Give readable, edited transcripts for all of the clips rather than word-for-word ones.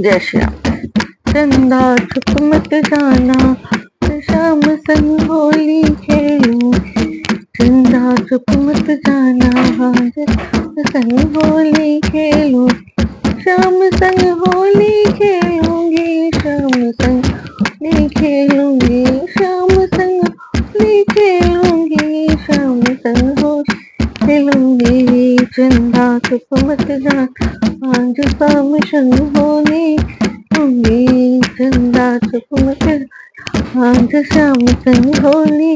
जय श्री राम। चंदा छुप मत जाना, शाम संग होली खेलूं। चंदा छुप मत जाना, संग होली खेलूं। शाम संग होली खेलूंगी, शाम संग होली खेलूंगी, शाम संग होली खेलूंगी, शाम संग होली खेलूंगी। चंदा छुप मत जाना, आज शाम संग होली खेलूंगी। चंदा छुप मत जाना, आज शाम संग होली।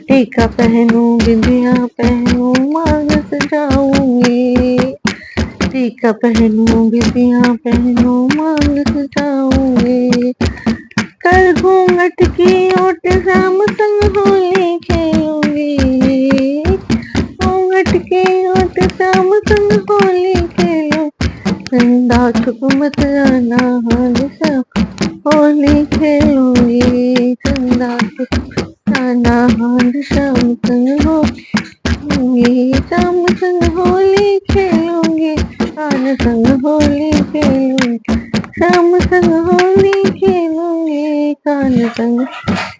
टीका पहनूं, बिंदिया पहनूं, मांग सजाऊंगी। टीका पहनूं, बिंदिया पहनूं, मांग सजाऊंगी। कर घूंघट की ओट, शाम संग होली खेलूंगी। घूंघट की ओट, शाम संग होली खेलूं। चंदा छुप मत जाना, आज शाम होली खेलूंगी। चंदा छुप जाना, आज शाम संग होली, शाम संग होली खेलूंगी, आज संग होली खेलूंगी, शाम संग होली खेलूंगी, कान संग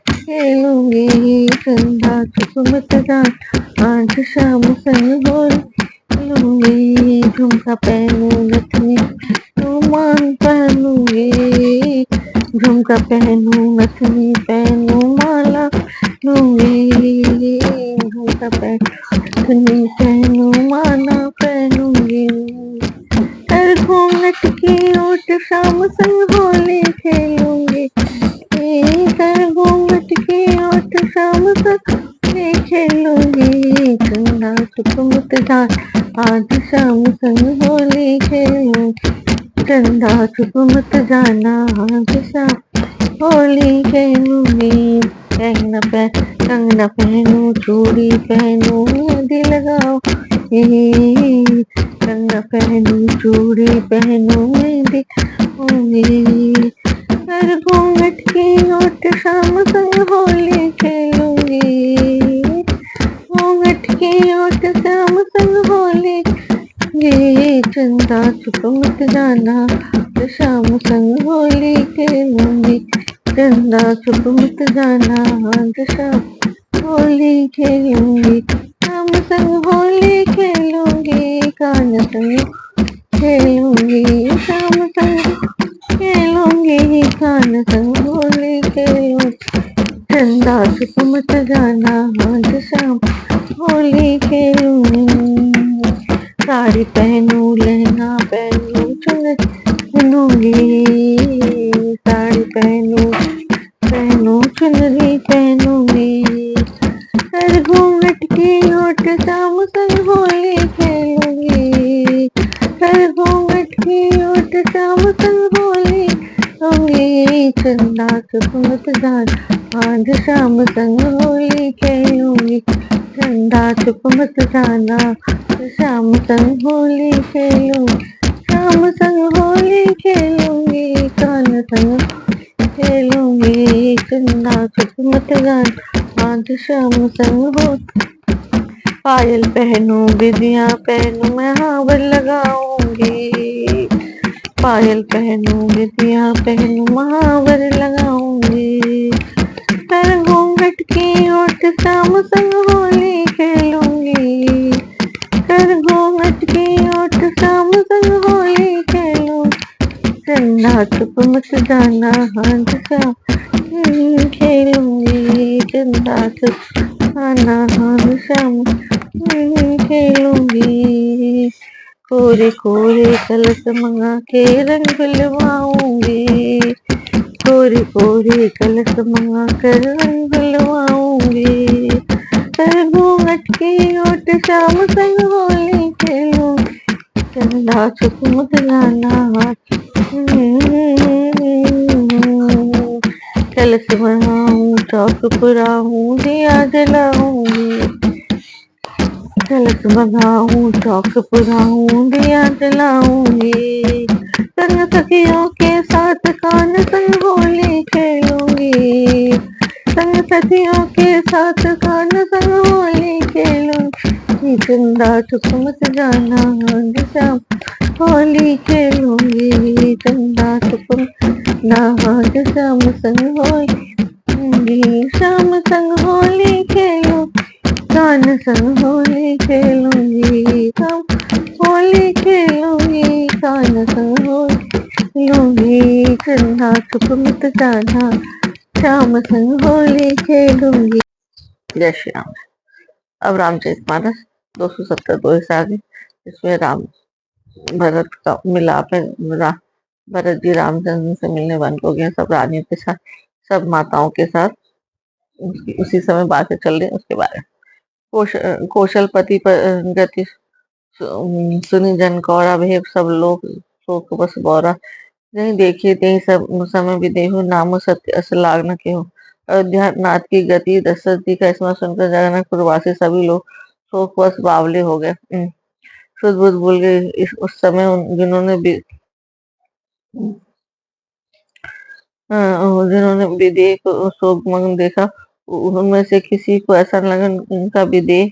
खेलूंगी। चंदा छुप मत जाना, आज शाम संग होली खेलूंगी। झुमका पहनूं, नथनी मांग पहनूंगी। झुमका पहनूं, नथनी पहनूं, माला लूंगी। झुमका पहनूं, नथनी पहनूं, माला पहनूंगी। कर घूंघट की ओट, शाम संग होली खेलूंगी। कर घूंघट की ओट, शाम संग होली खेलूंगी। चंदा छुप मत जाना, आज शाम संग होली खेलूंगी। चंदा छुप मत जाना, आज शाम होली खेलूंगी। कंगना पहनूं, चूड़ी पहनूं, मेहंदी लगाओ। कंगना पहनूं, चूड़ी पहनूं, मेहंदी लगाऊंगी। कर घूंघट की ओट, शाम संग होली खेलूंगी। घूंघट की ओट, शाम संग होली खेलूंगी। चंदा छुप मत जाना, शाम संग होली खेलूंगी। चंदा छुप मत जाना, आज शाम होली खेलूंगी, शाम संग होली खेलूंगी, कान संग खेलूंगी, शाम संग खेलूंगी, कान संग होली खेलूंगी। चंदा छुप मत जाना, आज शाम होली खेलूंगी। साड़ी पहनूं, लहंगा पहनूं, चुनरी पहनूंगी। साड़ी पहनूं चुनरी पहनूंगी। कर घूंघट की ओट, शाम संग होली खेलूंगी। कर घूंघट की ओट, शाम संग होली खेलूंगी। चंदा छुप मत जाना, आज शाम संग होली खेलूंगी। चंदा छुप मत जाना, शाम संग होली खेलूंगी, शाम संग होली खेलूंगी, कान संग खेलूंगी। चंदा छुप मत जाना, आज शाम संग होली। पायल पहनूं, बिंदिया पहनूं, मैं हार लगाऊंगी। पायल पहनूं, बिंदिया पहनूं, महावर लगाऊंगी। कर घूंघट की ओट, शाम संग होली खेलूंगी। कर घूंघट की ओट, शाम संग होली खेलूंगी। चंदा छुप मत जाना, आज शाम होली खेलूंगी। चंदा छुप जाना, आज शाम होली खेलूंगी। कोरे कोरे कलश मंगा के रंग बुलवाऊंगी। कोरे कोरे कलश मंगा कर रंग बुलवाऊंगी। कर घूंघट की ओट, शाम संग होली खेलूंगी। चंदा छुप मत जाना, कलश बनाऊं, चौक पुराऊं, दिया जलाऊंगी। कलश बनाऊं, चौक पुराऊं, दिया जलाऊंगी। संग सखियों के साथ कान संग होली खेलूंगी। संग सखियों के साथ कान संग होली खेलूंगी। ये चंदा चुप मत जाना, आज शाम होली खेलूंगी। चंदा चुप ना, आज शाम संग होली, शाम संग होली खेलूं, कान संग होली खेलूंगी। हम होली खेलूंगी, कान संग होली लूंगी। चंदा चुप मत जाना, शाम संग होली खेलूंगी। जय श्री राम। अब रामचरितमानस 270 दो से आगे, इसमें राम भरत का मिलाप है। भरत जी रामचंद्र से मिलने वन को गए, सब रानियों के साथ, सब माताओं के साथ। उसी समय बातें चल रही उसके बारे में। कौशलपति पर गति सुनी जन कौरा भेब, सब लोग शोक बस बौरा। नहीं देखिए ते सब समय विदेहु, नामो सत्य अस लाग न केहू। अयोध्या नाथ की गति, दशरथ जी का स्मरण सुनकर जनकपुरवासी सभी लोग शोकवश बावले हो गए। शुद्ध बुद्ध भूल गए। उस समय जिन्होंने विदेह को शोकमग्न देखा, उनमें से किसी को ऐसा लगा उनका विदेह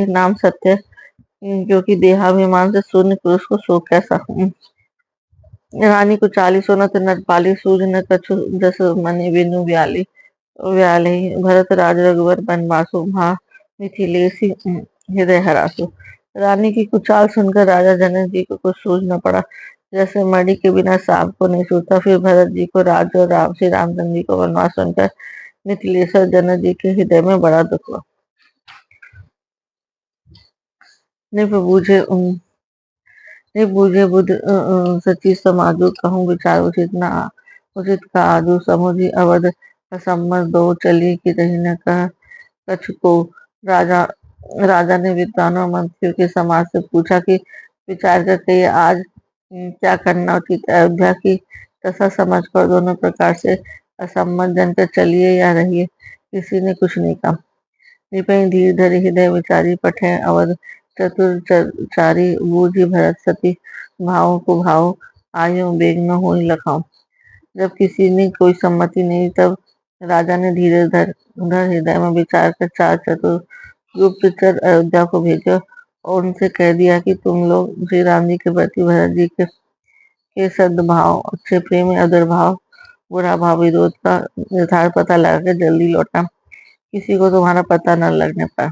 नाम सत्य, क्योंकि देहाभिमान से शून्य पुरुष को शोक कैसा। रानी को 40 सोना नर पाली, सूझ न कछु दस मनि बिनु व्याली। व्यालही भरत राज रघुवर बनवासु, भा मिथिलेसी हृदय हरासु। रानी की कुचाल सुनकर राजा जनक जी को कुछ सूझ न पड़ा। जैसे मणि के बिना सांप को नहीं सूझता, फिर भरत जी को राज और श्री रामचंद्र जी को वनवास सुनकर मिथिलेश्वर जनक जी के हृदय में बड़ा दुख हुआ। निप बूझे बुध सची समाजो, कहूँ विचार उचित न उचित का आजू समुझी अवध। असम्मत दो चली कि रही न कह कछु को। राजा राजा ने विद्वानों और मंत्रियों के समाज से पूछा कि विचार करके ये आज क्या करना उचित है। अयोध्या की दशा समझकर दोनों प्रकार से असम्मत जनकर चलिए या रहिए, किसी ने कुछ नहीं कहा। निपई धीर धरि हृदय विचारी, पठे अवध चतुर बूझी भरत सती। भाव को भाव आयो, बेग न होई लखाओ। जब किसी ने कोई सम्मति नहीं, तब राजा ने धीरे धर उधर हृदय में विचार कर चार चतुर गुप्तचर अयोध्या को भेजा और उनसे कह दिया कि तुम लोग श्री राम जी के प्रति भरत जी के सद्भाव, अच्छे प्रेम या दुर्भाव, बुरा भाव, विरोध का निर्धार पता लगा कर जल्दी लौटा, किसी को तुम्हारा पता न लगने पाए।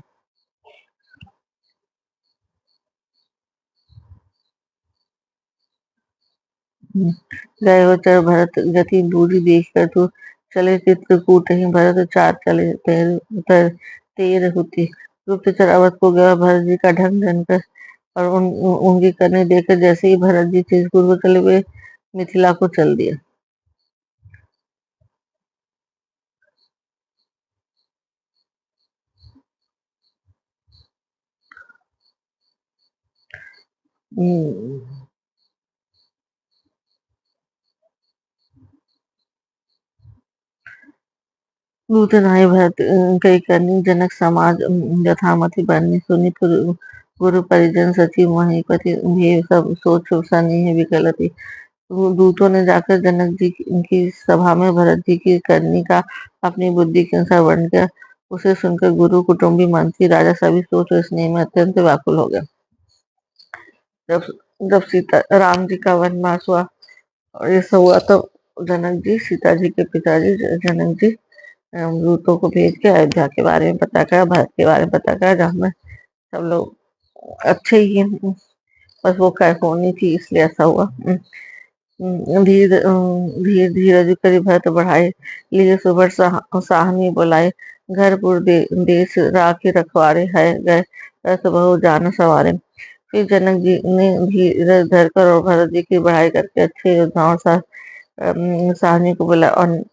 गए हो चर भरत गति दूरी देख कर तू, चले चित्रकूट ही भरत चार चले तेर होती। गुप्तचर अवध को गया भरत जी का ढंग जानकर, और उनकी करने देखकर जैसे ही भरत जी चित्रकूट को चले, वे मिथिला को चल दिया। नूतनाई भरत कई करनी, जनक समाज यथामति बरनी। सुनी गुरु परिजन सचिव महीपति, भेव सब सोच सनी विकलती। दूतों ने जाकर जनक जी की सभा में भरत जी की करनी का अपनी बुद्धि के अनुसार वर्णन किया। उसे सुनकर गुरु, कुटुंबी, मंत्री, राजा सभी सोच और स्नेह में अत्यंत व्याकुल हो गए। जब जब सीता राम जी का वनवास हुआ और ये सब हुआ, तो जनक जी, सीता जी के पिताजी जनक जी दूतों को भेज के अयोध्या के बारे में पता करा, भरत के बारे में पता करा, जहाँ में सब लोग अच्छे ही हैं, बस वो कैफ होनी थी इसलिए ऐसा हुआ। धीरज करी भरत बढ़ाए, लिए सुबह साहनी बुलाए। घरपुर देश राखी रखवारे, है गए रथ बहु जान सवारे। फिर जनक जी ने धीरज धरकर और भरत जी की बढ़ाई करके अच्छे योद्धाओं साहनी को बुलाया, और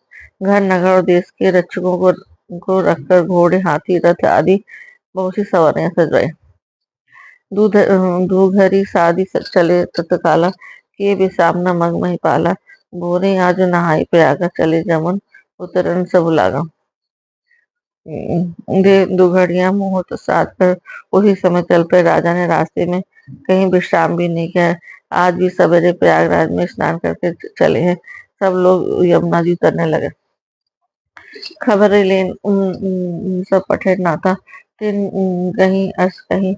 घर नगर और देश के रक्षकों को रखकर घोड़े, हाथी, रथ आदि बहुत सी सवारियां सजवाई। दूधरी शादी चले तत्काला, किए विषाम न मग मही पाला। भोरे आज नहाई प्रयागा, चले जमुन उतरन सब लागा। दे दुघड़िया मुहूर्त साथ कर उसी समय चल पे। राजा ने रास्ते में कहीं विश्राम भी नहीं किया। आज भी सवेरे प्रयागराज में स्नान करके चले हैं। सब लोग यमुना जी उतरने लगे। खबरें लेन सब पठे नाता तिन कहीं अस कहीं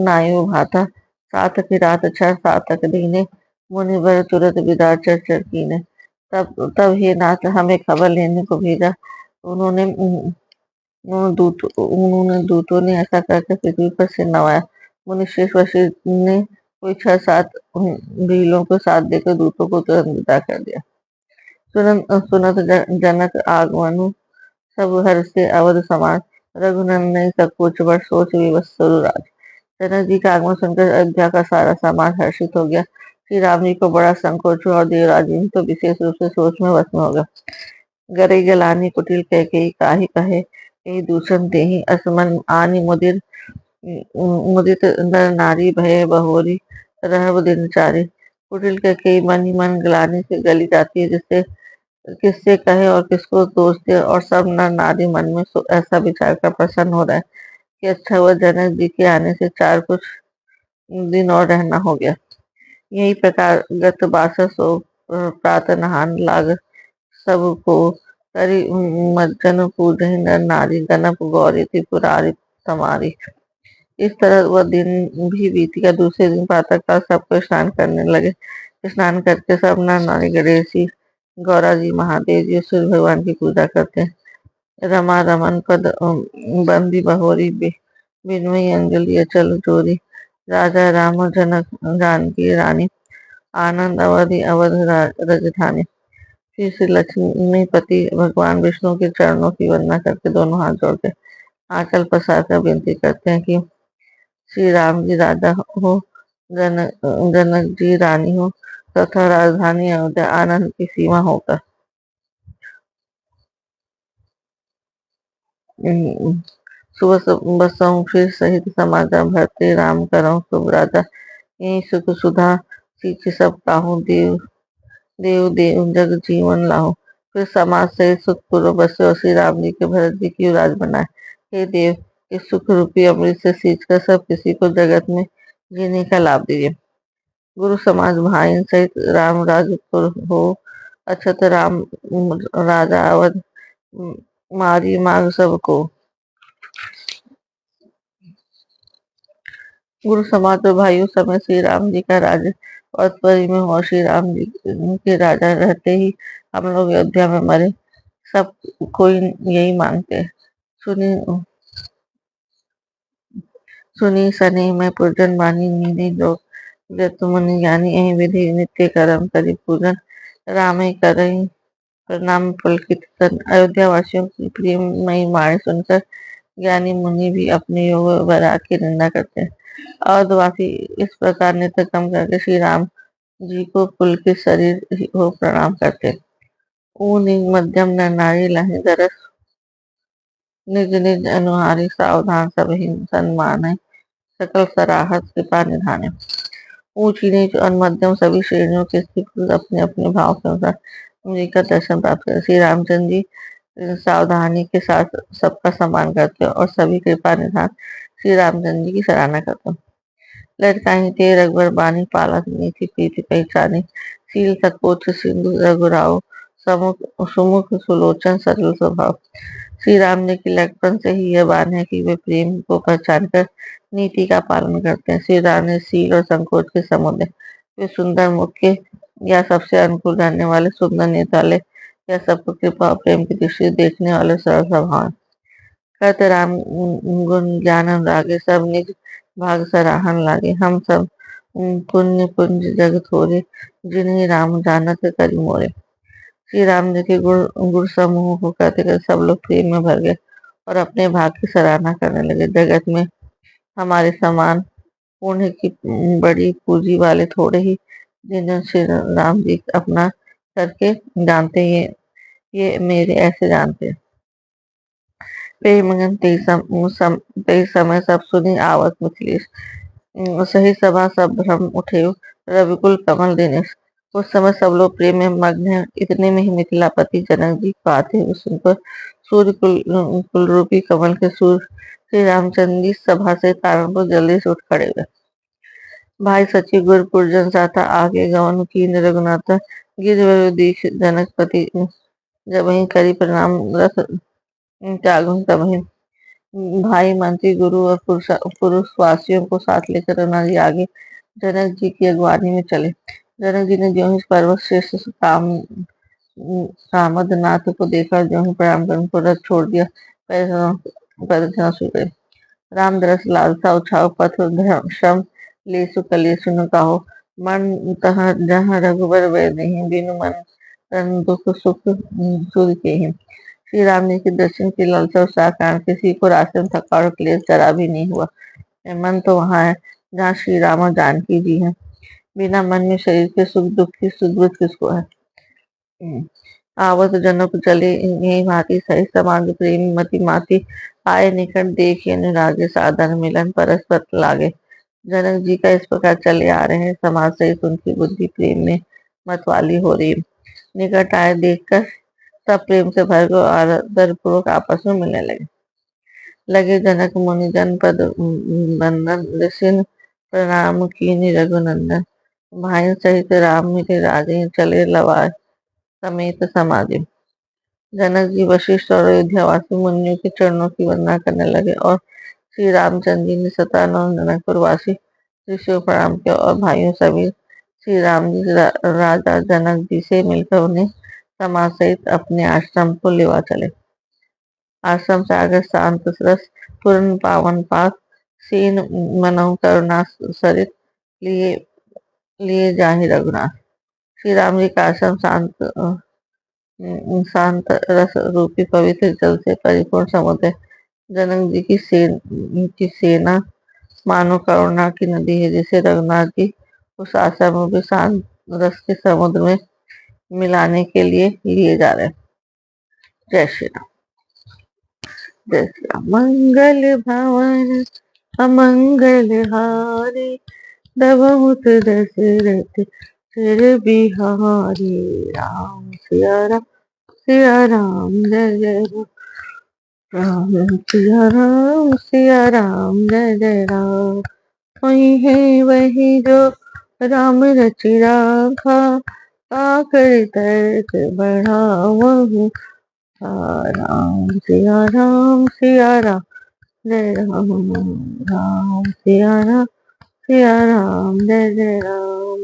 नायो भाता सात की रात छह सातक दीने मुनि बर तुरत विदा चर चर कीने। तब ये नाथ हमें खबर लेने को भेजा। उन्होंने उन्होंने दूतों ने ऐसा करके पृथ्वी पर सिर नवाया। मुनि शेष वशिष्ठ ने कोई छह सात भीलों को साथ देकर दूतों को तुरंत विदा कर दिया। सुनत जनक आगमनु सब हर्ष से अवध समाज। रघुनंदन सकोच बर सोच विवश सुरराज। जनक जी का आगमन सुनकर अयोध्या का सारा समाज हर्षित हो गया। श्री राम जी को बड़ा संकोच हुआ और देवराज जी तो विशेष रूप से सोच में भस्म हो गया। गरई गलानी कुटिल कैकेयी काहि कहे यही दूषण देहि असमन आनि मुदिर मुदित नर नारी भय बहोरी रहब दिनचारी। कुटिल कैकेयी मन ही मन गलानी से गली जाती है, जिससे किससे कहे और किसको दोष दे, और सब नर नारी मन में ऐसा विचार कर प्रसन्न हो रहा है कि अच्छा हुआ जनक जी के आने से चार कुछ दिन और रहना हो गया। यही प्रकार गत बासर सो प्रातः नहान लाग सबको करी मज्जन पूजहि नर नारी गणप गौरी त्रिपुरारी समारी। इस तरह वह दिन भी बीत गया। दूसरे दिन प्रातःकाल सबको स्नान करने लगे। स्नान करके सब नर नारी गणेश जी, गौरा जी, महादेव जी और सूर्य भगवान की पूजा करते हैं। रमा रमन पद बंदी बहोरी बिनवई अंजलि अचल जोरी। राजा राम जनक जानकी रानी आनंद अवधि अवध राजधानी। फिर श्री लक्ष्मीपति भगवान विष्णु के चरणों की वंदना करके दोनों हाथ जोड़ते आंचल पसार कर विनती करते हैं कि श्री राम जी राजा हो, जनक जी रानी हो तथा राजधानी अयोध्या आनंद की सीमा होकर। सुबह बसों फिर सहित समाचार भरते राम करो शुभ राजा। यही सुख सुधा सींच सब काहू देव देव देव जग जीवन लाहो। फिर समाज से सुख पूर्व बसे और श्री राम जी के भरत जी की राज बनाए। हे देव, इस सुख रूपी अमृत से सींच कर सब किसी को जगत में जीने का लाभ दीजिए। गुरु समाज भाई सहित राम राजपुर हो। अक्षत राम राजा अवध मारी माग सबको। गुरु समाज और भाइयों समय श्री राम जी का राज्य पदपरी में हो। श्री राम जी के राजा रहते ही हम लोग अयोध्या में मरे, सब कोई यही मांगते हैं। सुनी सुनी सने में पूजन बानी नीति जो मुनि ज्ञानी यही विधि नित्य कर्म करी पूजन। रामे करई प्रणाम पुलकित तन। अयोध्या वासियों की प्रियमयी वाणी सुनकर ज्ञानी मुनि भी अपने योग वैराग की निंदा करते हैं। अवधवासी इस प्रकार नित्य कर्म करके श्री राम जी को पुलकित शरीर हो प्रणाम करते हैं। ऊनी मध्यम नर नारी लहि दरस निज निज अनुहारी सावधान सब सन्मान है सकल सराहत कृपा निधाने। ऊंची नीच और मध्यम सभी श्रेणियों के स्थित अपने अपने भाव के अनुसार उन्हीं का दर्शन प्राप्त कर श्री रामचंद्र जी सावधानी के साथ सबका सम्मान करते हैं और सभी कृपा निधान श्री रामचंद्र जी की सराहना करते हैं। लटकाई ते रघुवर बानी पालक नीति प्रीति पहचानी सील सकोच सिंधु रघुराव समुख सुमुख सुलोचन सरल स्वभाव। श्री राम जी की लटकन से ही यह बात है कि वे प्रेम को पहचान कर नीति का पालन करते हैं। श्री राम ने सील और संकोच के समुद्र वे सुंदर मुख के या सबसे अनुकूल रहने वाले सुंदर नेत्र वाले या सबको कृपा और प्रेम की दृष्टि देखने वाले सरल स्वभाव। कहते राम गुण ज्ञान अनुरागे सब निज भाग सराहन लागे। हम सब पुण्य पुंज जग थोरे जिन्हें राम जानत करी मोरे। श्री राम जी के गुण समूह को कहते कहते सब लोग प्रेम में भर गए और अपने भाग की सराहना करने लगे। जगत में हमारे समान पुण्य की बड़ी पूंजी वाले थोड़े ही जिन्हें श्री राम जी अपना करके जानते। ये मेरे ऐसे जानते। पे मगन तेई समय सब सुनी आवत मिथिलेश। सही सभा सब भ्रम उठे रविकुल कमल दिनेश। उस समय सब लोग प्रेम में मग्न है। इतने में ही मिथिलापति जनक जी को आते हुए सुनकर सूर्य कुल रूपी कमल के सूर्य श्री रामचंद्र जी सभा से तारणपुर जल्दी से उठ खड़े हुए। भाई सचिव गुरपुरजन साथा आगे गवन कीन रघुनाथ गिरवर दीक्ष जनकपति जब वही करी परिणाम रस त्यागुन तब वही भाई मंत्री गुरु और पुरुषवासियों को साथ लेकर रघुनाथ जी आगे जनक जी की अगवानी में चले। जनक जी ने ज्यों ही पर्वत श्रेष्ठ कामदनाथ को देखा, ज्यों ही प्रणाम कर उनको रथ छोड़ दिया, पैदल चलना शुरू करे। राम दरस लालसा उछाओ पथ श्रम लेसु कलेसु न काहो, मन तह जहाँ रघुबर वे नहीं, बिनु मन तन दुख सुख सुध के ही। श्री राम जी के दर्शन की लालसा उत्साह कारण किसी को रास्ते में थकावट और क्लेश जरा भी नहीं हुआ। मन तो वहाँ है जहाँ श्री राम और जानकी जी हैं। बिना मन में शरीर के सुख दुख की सुदबुद किसको है। आवत जनक चले यही भांति सही समाज प्रेमी मति माती, आए निकट देखिए अनुरागे साधन मिलन परस्पर लागे। जनक जी का इस प्रकार चले आ रहे हैं, समाज सहित उनकी बुद्धि प्रेम में मतवाली हो रही है। निकट आए देखकर सब प्रेम से भर को आदर पूर्वक आपस में मिलने लगे। जनक मुनि जन पद बंदन ऋषि प्रणाम कीनि रघुनंदन, भाई सहित राम मिले राजे, चले लवा समेत समाधि। जनक जी वशिष्ठ और अयोध्यावासी मुनियों के चरणों की वंदना करने लगे और श्री रामचंद्र जी ने सतानंद जनकपुर वासी ऋषियों को प्रणाम किया और भाइयों सभी श्री राम जी राजा जनक जी से मिलकर उन्हें समाज सहित अपने आश्रम को लेवा चले। आश्रम से आगे शांत रस पूर्ण पावन पाक सीन मनहु करुणा सरित लिए लिए जाहि रघुनाथ। श्री राम जी का आश्रम शांत रस रूपी पवित्र जल से परिपूर्ण समुद्र है। जनक जी की सेना मानो करुणा की नदी है, जिसे रघुनाथ जी उस आश्रम में भी शांत रस के समुद्र में मिलाने के लिए लिए जा रहे हैं। जय श्री राम। जय श्री राम। मंगल भवन अमंगल हारी, दबहुत दशरथ सिर बिहारी। राम सिया राम सिया राम जय जय राम, राम सिया राम जय जय राम। वही है वही जो राम रचि राखा, आकर तर्क बढ़ावहु। राम सिया राम सिया राम जय राम, राम सिया राम जय जय राम।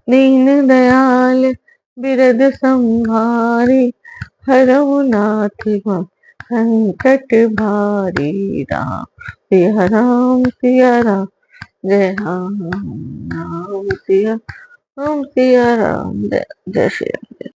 दीन दयाल बिरद संहारी, हरहु नाथ संकट भारी। राम सिया राम जय राम, राम सिया राम जय जय श्री राम।